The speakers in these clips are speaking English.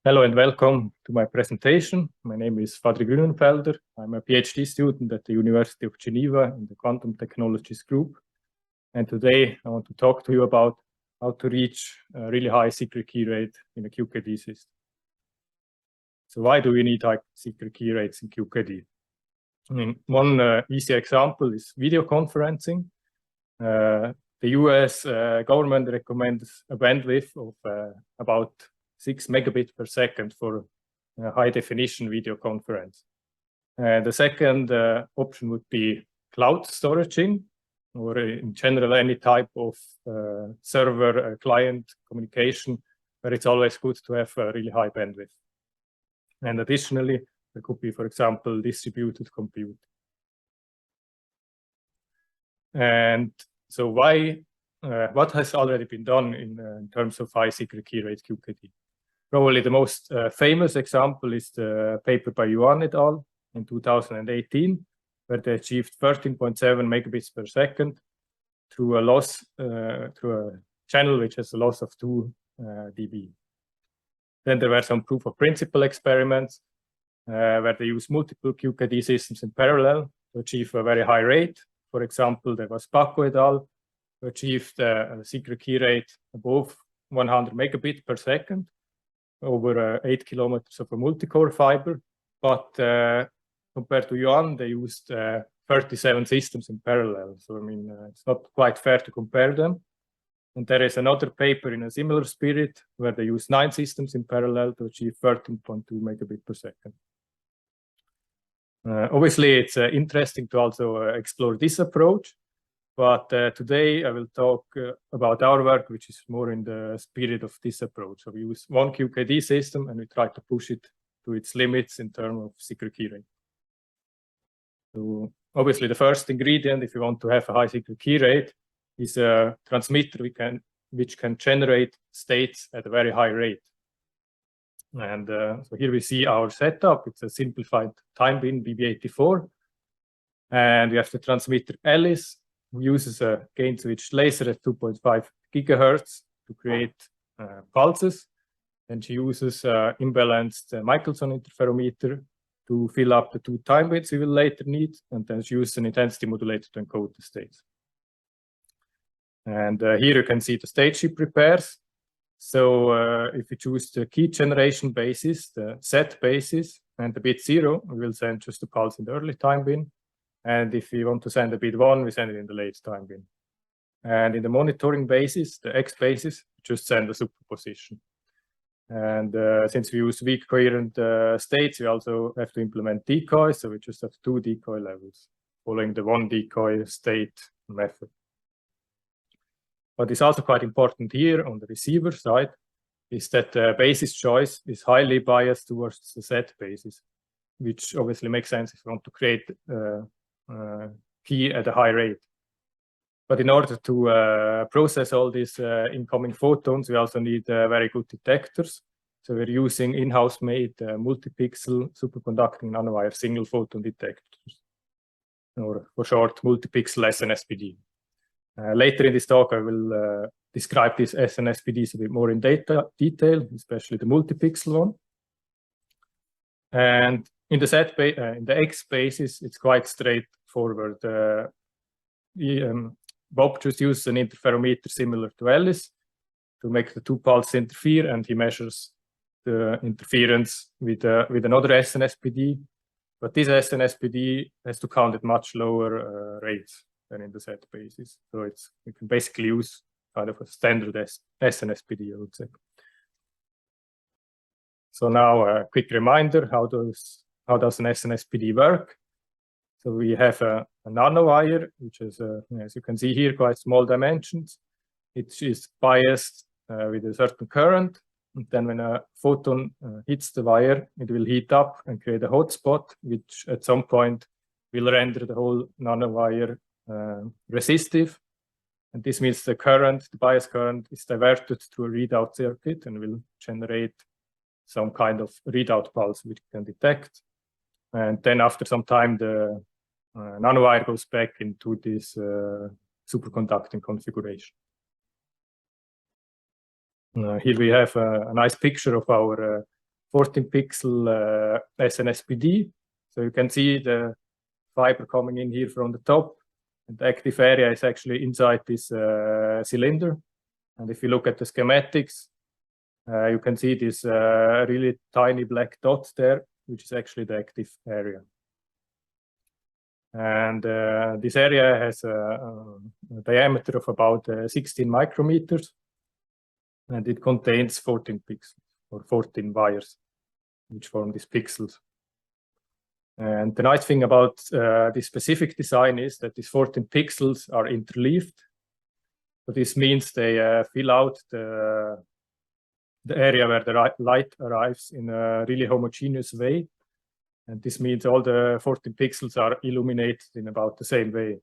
Hello and welcome to my presentation. My name is Fadri Grnenfelder. I'm a PhD student at the University of Geneva in the Quantum Technologies group. And today I want to talk to you about how to reach a really high secret key rate in a QKD system. So why do we need high secret key rates in QKD? I mean, one easy example is video conferencing. The US government recommends a bandwidth of about 6 megabits per second for high definition video conference. The second option would be cloud storaging, or in general any type of server client communication where it's always good to have a really high bandwidth. And additionally, there could be, for example, distributed compute. And so what has already been done in terms of high secret key rate QKD? Probably the most famous example is the paper by Giovanni et al. In 2018, where they achieved 13.7 megabits per second through a channel which has a loss of 2 dB. Then there were some proof of principle experiments where they use multiple QKD systems in parallel to achieve a very high rate. For example, there was Paco et al. Who achieved a secret key rate above 100 megabits per second over 8 kilometers of a multi-core fiber. But compared to Yuan, they used 37 systems in parallel. So, I mean, it's not quite fair to compare them. And there is another paper in a similar spirit where they use 9 systems in parallel to achieve 13.2 megabits per second. Obviously, it's interesting to also explore this approach. But today I will talk about our work, which is more in the spirit of this approach. So we use one QKD system and we try to push it to its limits in terms of secret key rate. So obviously the first ingredient, if you want to have a high secret key rate, is a transmitter which can generate states at a very high rate. And so here we see our setup. It's a simplified time bin BB84. And we have the transmitter Alice, who uses a gain switch laser at 2.5 gigahertz to create pulses. And she uses imbalanced Michelson interferometer to fill up the 2 time bits we will later need. And then she uses an intensity modulator to encode the states. And here you can see the state she prepares. So if we choose the key generation basis, the set basis, and the bit 0, we will send just a pulse in the early time bin. And if we want to send a bit 1, we send it in the late time bin. And in the monitoring basis, the X basis, just send a superposition. And since we use weak coherent states, we also have to implement decoys. So we just have 2 decoy levels following the 1 decoy state method. What is also quite important here on the receiver side is that the basis choice is highly biased towards the set basis, which obviously makes sense if you want to create key at a high rate. But in order to process all these incoming photons, we also need very good detectors. So we're using in-house made multi-pixel superconducting nanowire single-photon detectors, or for short, multi-pixel SNSPD. Later in this talk, I will describe these SNSPDs a bit more in detail, especially the multi-pixel one. And in the X basis, it's quite straightforward. Bob just uses an interferometer similar to Alice to make the 2 pulses interfere, and he measures the interference with another SNSPD. But this SNSPD has to count at much lower rates than in the set basis. So you can basically use kind of a standard SNSPD, I would say. So now a quick reminder, how does an SNSPD work? So we have a nanowire, which is, as you can see here, quite small dimensions. It is biased with a certain current. And then when a photon hits the wire, it will heat up and create a hotspot, which at some point will render the whole nanowire resistive. And this means the bias current is diverted through a readout circuit and will generate some kind of readout pulse which can detect. And then after some time, the nanowire goes back into this superconducting configuration. Here we have a nice picture of our 14 pixel SNSPD. So you can see the fiber coming in here from the top, and the active area is actually inside this cylinder. And if you look at the schematics, you can see this really tiny black dot there, which is actually the active area. And this area has a diameter of about 16 micrometers, and it contains 14 pixels, or 14 wires, which form these pixels. And the nice thing about this specific design is that these 14 pixels are interleaved. So this means they fill out the area where the light arrives in a really homogeneous way. And this means all the 14 pixels are illuminated in about the same way,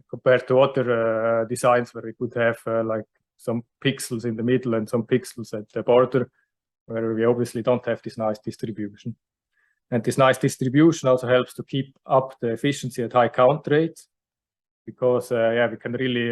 compared to other designs where we could have like some pixels in the middle and some pixels at the border, where we obviously don't have this nice distribution. And this nice distribution also helps to keep up the efficiency at high count rates, because yeah, we can really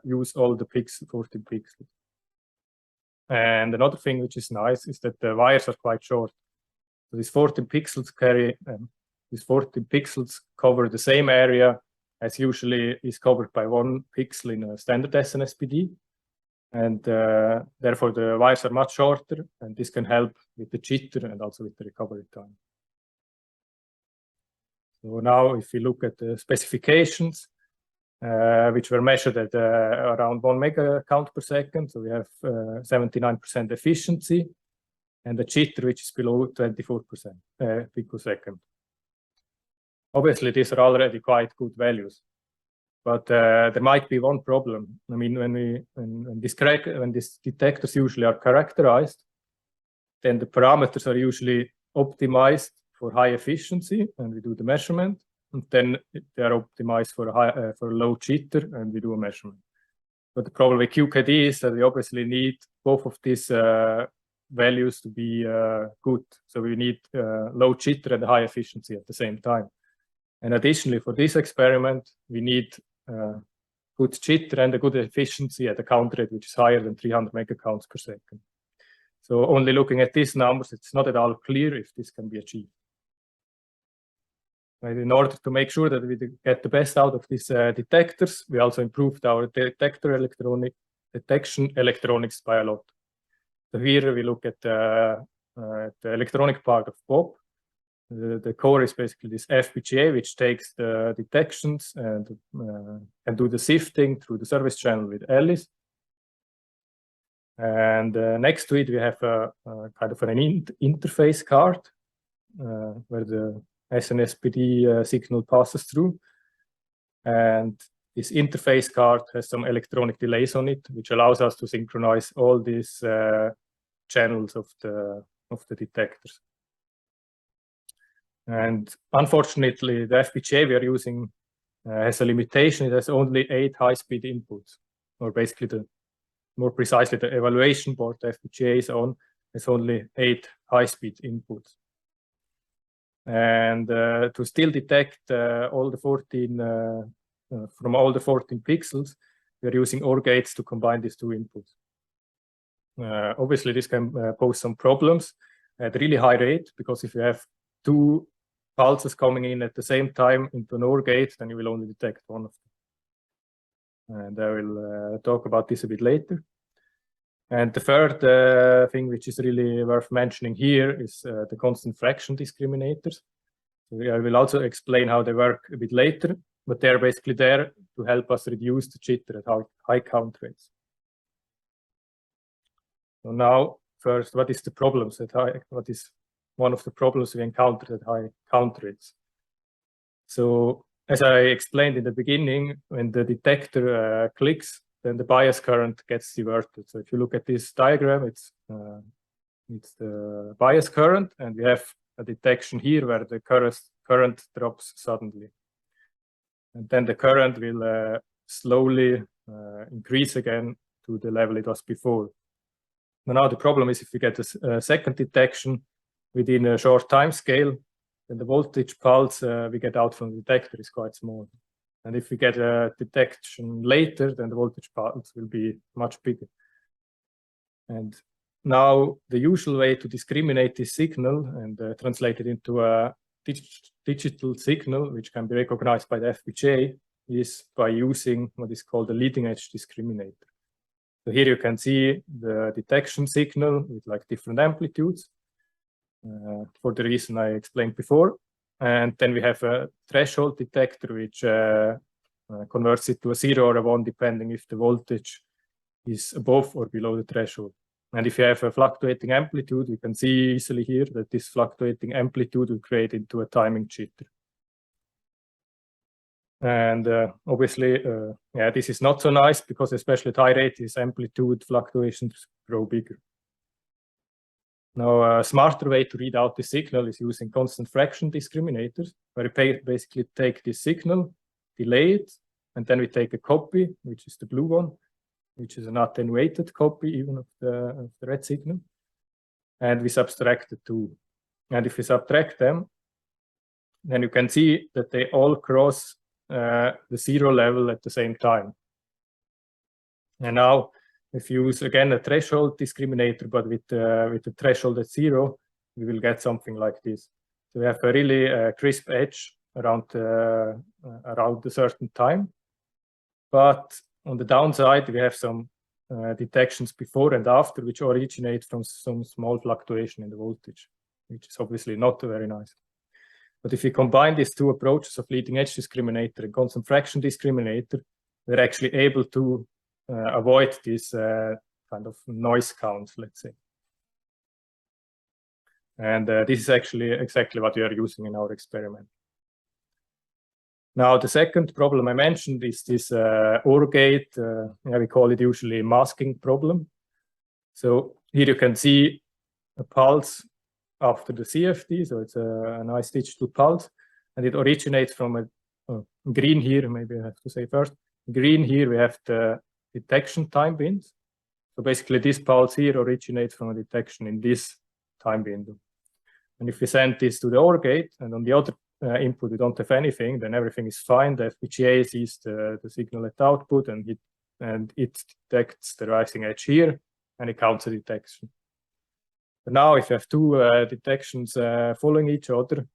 use all the 14 pixels. And another thing which is nice is that the wires are quite short. So these 14 pixels cover the same area as usually is covered by 1 pixel in a standard SNSPD. And therefore the wires are much shorter, and this can help with the jitter and also with the recovery time. So now if you look at the specifications, which were measured at around 1 mega count per second, so we have 79% efficiency, and a jitter which is below 24% picosecond. Obviously, these are already quite good values, but there might be one problem. I mean, when these detectors usually are characterized, then the parameters are usually optimized for high efficiency, and we do the measurement, and then they are optimized for low jitter, and we do a measurement. But the problem with QKD is that we obviously need both of these values to be good. So we need low jitter and high efficiency at the same time. And additionally, for this experiment, we need good jitter and a good efficiency at a count rate which is higher than 300 megacounts per second. So only looking at these numbers, it's not at all clear if this can be achieved. And in order to make sure that we get the best out of these detectors, we also improved our detection electronics by a lot. So here we look at the electronic part of Bob. The core is basically this FPGA, which takes the detections and do the sifting through the service channel with Alice. And next to it, we have a kind of an interface card where the SNSPD signal passes through. And this interface card has some electronic delays on it, which allows us to synchronize all these channels of the detectors. And unfortunately, the FPGA we are using has a limitation. It has only 8 high-speed inputs, or basically more precisely, the evaluation board the FPGA is on has only 8 high-speed inputs. And to still detect all the 14 from all the 14 pixels, we are using OR gates to combine these 2 inputs. Obviously, this can pose some problems at really high rate, because if you have 2 pulses coming in at the same time into an OR gate, then you will only detect one of them. And I will talk about this a bit later. And the third thing which is really worth mentioning here is the constant fraction discriminators. So I will also explain how they work a bit later, but they're basically there to help us reduce the jitter at high count rates. So now, first, what is the problems at high? What is one of the problems we encountered at high count rates? So as I explained in the beginning, when the detector clicks, then the bias current gets diverted. So if you look at this diagram, it's the bias current, and we have a detection here where the current drops suddenly. And then the current will slowly increase again to the level it was before. Now the problem is if we get a second detection within a short time scale, then the voltage pulse we get out from the detector is quite small. And if we get a detection later, then the voltage pulse will be much bigger. And now the usual way to discriminate this signal and translate it into a digital signal, which can be recognized by the FPGA, is by using what is called a leading edge discriminator. So here you can see the detection signal with like different amplitudes for the reason I explained before. And then we have a threshold detector, which converts it to a 0 or a 1, depending if the voltage is above or below the threshold. And if you have a fluctuating amplitude, you can see easily here that this fluctuating amplitude will create into a timing jitter. And obviously, yeah, this is not so nice because especially at high rate, these amplitude fluctuations grow bigger. Now, a smarter way to read out the signal is using constant fraction discriminators, where we basically take this signal, delay it, and then we take a copy, which is the blue one, which is an attenuated copy even of the red signal, and we subtract the two. And if we subtract them, then you can see that they all cross the 0 level at the same time. And now, if you use again a threshold discriminator, but with the threshold at 0, we will get something like this. So we have a really crisp edge around a certain time. But on the downside, we have some detections before and after, which originate from some small fluctuation in the voltage, which is obviously not very nice. But if you combine these two approaches of leading edge discriminator and constant fraction discriminator, we're actually able to avoid this kind of noise counts, let's say. And this is actually exactly what we are using in our experiment. Now, the second problem I mentioned is this OR gate. Yeah, we call it usually masking problem. So here you can see a pulse after the CFD. So it's a nice digital pulse. And it originates from a green here, maybe I have to say first. Green here, we have the detection time bins. So basically this pulse here originates from a detection in this time window. And if we send this to the OR gate, and on the other input we don't have anything, then everything is fine. The FPGA sees the signal at output, and it detects the rising edge here, and it counts the detection. But now if you have two detections following each other,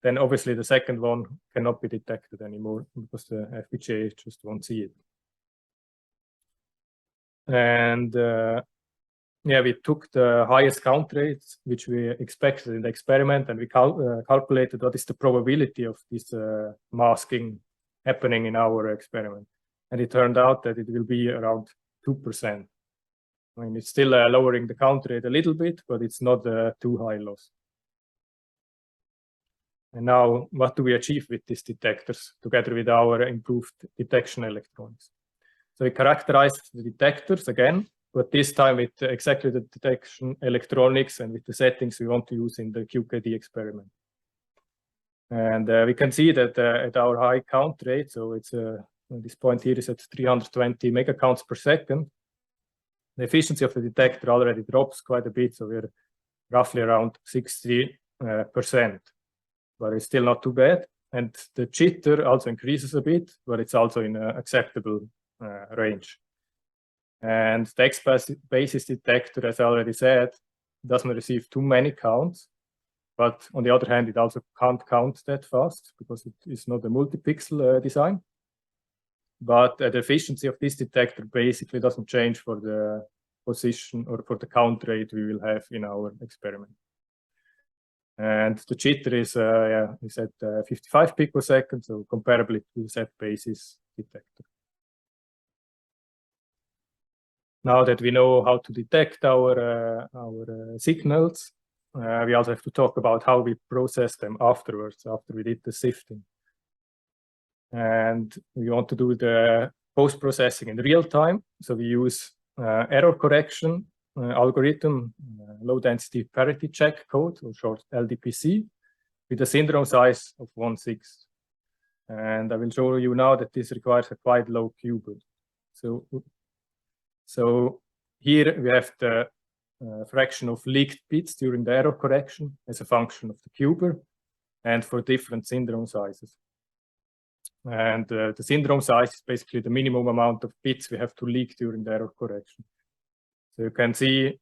then obviously the second one cannot be detected anymore because the FPGA just won't see it. And yeah, we took the highest count rates, which we expected in the experiment, and we calculated what is the probability of this masking happening in our experiment. And it turned out that it will be around 2%. I mean, it's still lowering the count rate a little bit, but it's not too high loss. And now, what do we achieve with these detectors together with our improved detection electronics? So we characterized the detectors again, but this time with exactly the detection electronics and with the settings we want to use in the QKD experiment. And we can see that at our high count rate, so it's this point here is at 320 megacounts per second, the efficiency of the detector already drops quite a bit, so we're roughly around 60%, but it's still not too bad. And the jitter also increases a bit, but it's also in an acceptable range. And the X-basis detector, as I already said, doesn't receive too many counts, but on the other hand, it also can't count that fast because it is not a multi-pixel design. But the efficiency of this detector basically doesn't change for the position or for the count rate we will have in our experiment. And the jitter is at 55 picoseconds, so comparably to the Z-basis detector. Now that we know how to detect our signals, we also have to talk about how we process them afterwards, after we did the sifting. And we want to do the post-processing in real time. So we use error correction algorithm, low-density parity-check code, or short LDPC, with a syndrome size of 1/6. And I will show you now that this requires a quite low QBER. So here we have the fraction of leaked bits during the error correction as a function of the QBER, and for different syndrome sizes. And the syndrome size is basically the minimum amount of bits we have to leak during the error correction. So you can see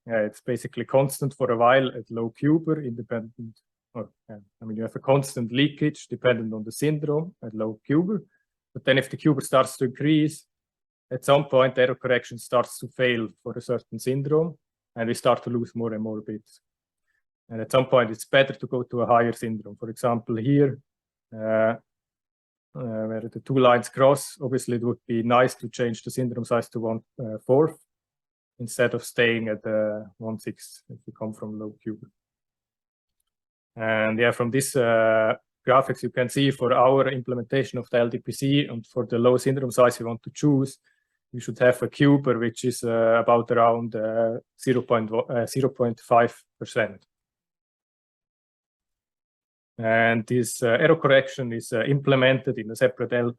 it's basically constant for a while at low QBER, independent, or I mean, you have a constant leakage dependent on the syndrome at low QBER. But then if the QBER starts to increase, at some point, error correction starts to fail for a certain syndrome, and we start to lose more and more bits. And at some point, it's better to go to a higher syndrome. For example, here, where the two lines cross, obviously it would be nice to change the syndrome size to 1/4 instead of staying at 1/6 if you come from low QBER. And yeah, from this graphics, you can see for our implementation of the LDPC and for the low syndrome size you want to choose, you should have a QBER which is about around 0.5%. And this error correction is implemented in a separate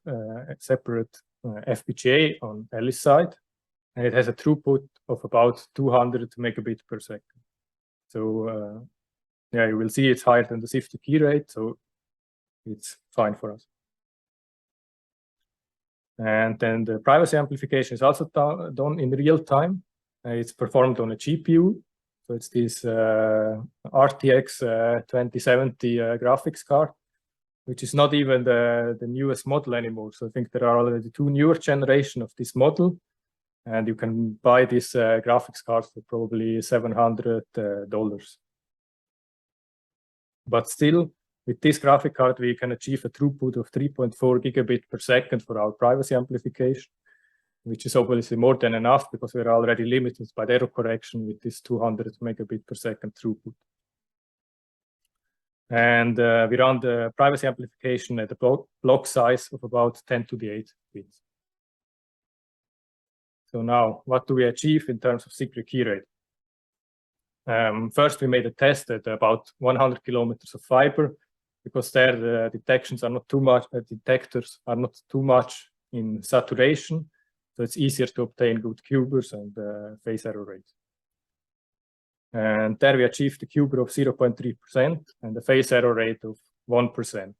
FPGA on Alice side, and it has a throughput of about 200 megabits per second. So yeah, you will see it's higher than the Secret Key Rate, so it's fine for us. And then the privacy amplification is also done in real time. It's performed on a GPU. So it's this RTX 2070 graphics card, which is not even the newest model anymore. So I think there are already two newer generations of this model. And you can buy this graphics card for probably $700. But still, with this graphic card, we can achieve a throughput of 3.4 gigabit per second for our privacy amplification, which is obviously more than enough because we're already limited by the error correction with this 200 megabit per second throughput. And we run the privacy amplification at a block size of about 10 to the 8 bits. So now, what do we achieve in terms of secret key rate? First, we made a test at about 100 kilometers of fiber, because there the detectors are not too much in saturation, so it's easier to obtain good QBERs and phase error rates. And there we achieved the QBER of 0.3% and the phase error rate of 1%.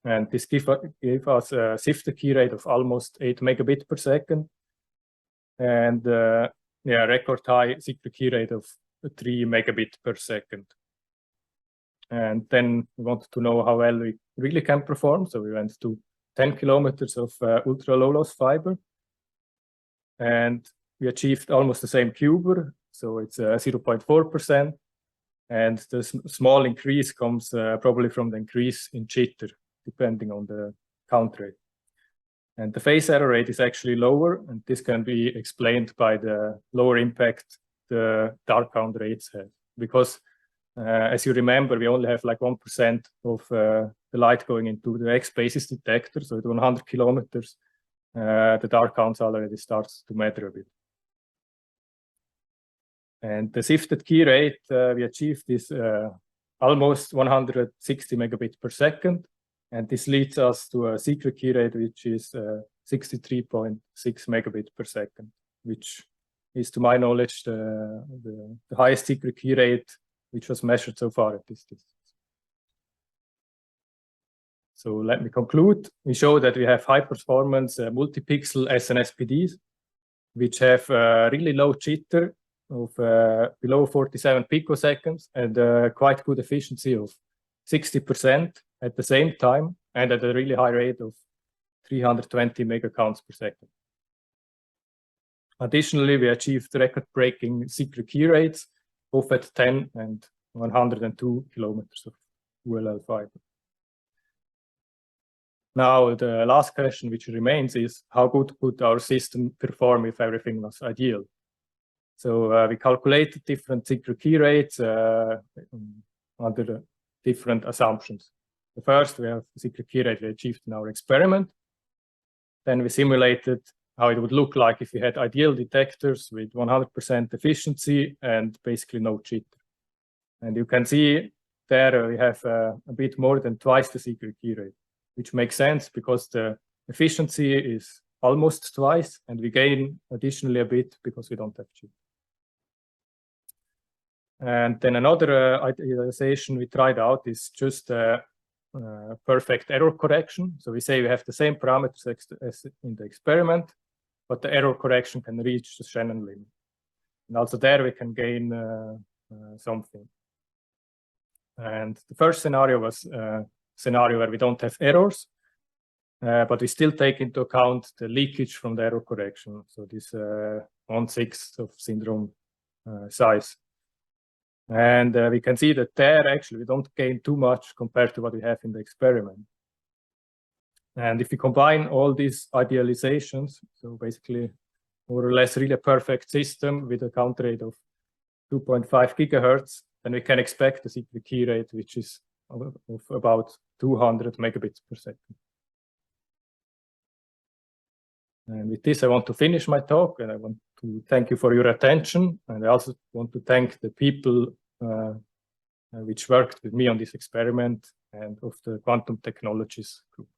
And this gave us a Secret Key Rate of almost 8 megabits per second, and yeah, record high Secret Key Rate of 3 megabits per second. And then we wanted to know how well we really can perform, so we went to 10 kilometers of ultra low loss fiber, and we achieved almost the same QBER, so it's 0.4%, and the small increase comes probably from the increase in jitter, depending on the count rate. And the phase error rate is actually lower, and this can be explained by the lower impact the dark count rates have, because as you remember, we only have like 1% of the light going into the X basis detector, so at 100 kilometers, the dark counts already starts to matter a bit. And the shifted key rate we achieved is almost 160 megabits per second, and this leads us to a secret key rate which is 63.6 megabits per second, which is, to my knowledge, the highest secret key rate which was measured so far at this distance. So let me conclude. We show that we have high performance multi-pixel SNSPDs, which have really low jitter of below 47 picoseconds and quite good efficiency of 60% at the same time, and at a really high rate of 320 megacounts per second. Additionally, we achieved record-breaking secret key rates, both at 10 and 102 kilometers of ULL fiber. Now, the last question which remains is, how good could our system perform if everything was ideal? So we calculated different secret key rates under different assumptions. The first, we have the secret key rate we achieved in our experiment. Then we simulated how it would look like if we had ideal detectors with 100% efficiency and basically no jitter. And you can see there we have a bit more than twice the secret key rate, which makes sense because the efficiency is almost twice, and we gain additionally a bit because we don't have jitter. And then another idealization we tried out is just perfect error correction. So we say we have the same parameters as in the experiment, but the error correction can reach the Shannon limit. And also there we can gain something. And the first scenario was a scenario where we don't have errors, but we still take into account the leakage from the error correction. So this 1/6 of syndrome size. And we can see that there actually we don't gain too much compared to what we have in the experiment. And if we combine all these idealizations, so basically more or less really a perfect system with a count rate of 2.5 gigahertz, then we can expect a secret key rate which is of about 200 megabits per second. And with this, I want to finish my talk, and I want to thank you for your attention. And I also want to thank the people which worked with me on this experiment and of the quantum technologies group.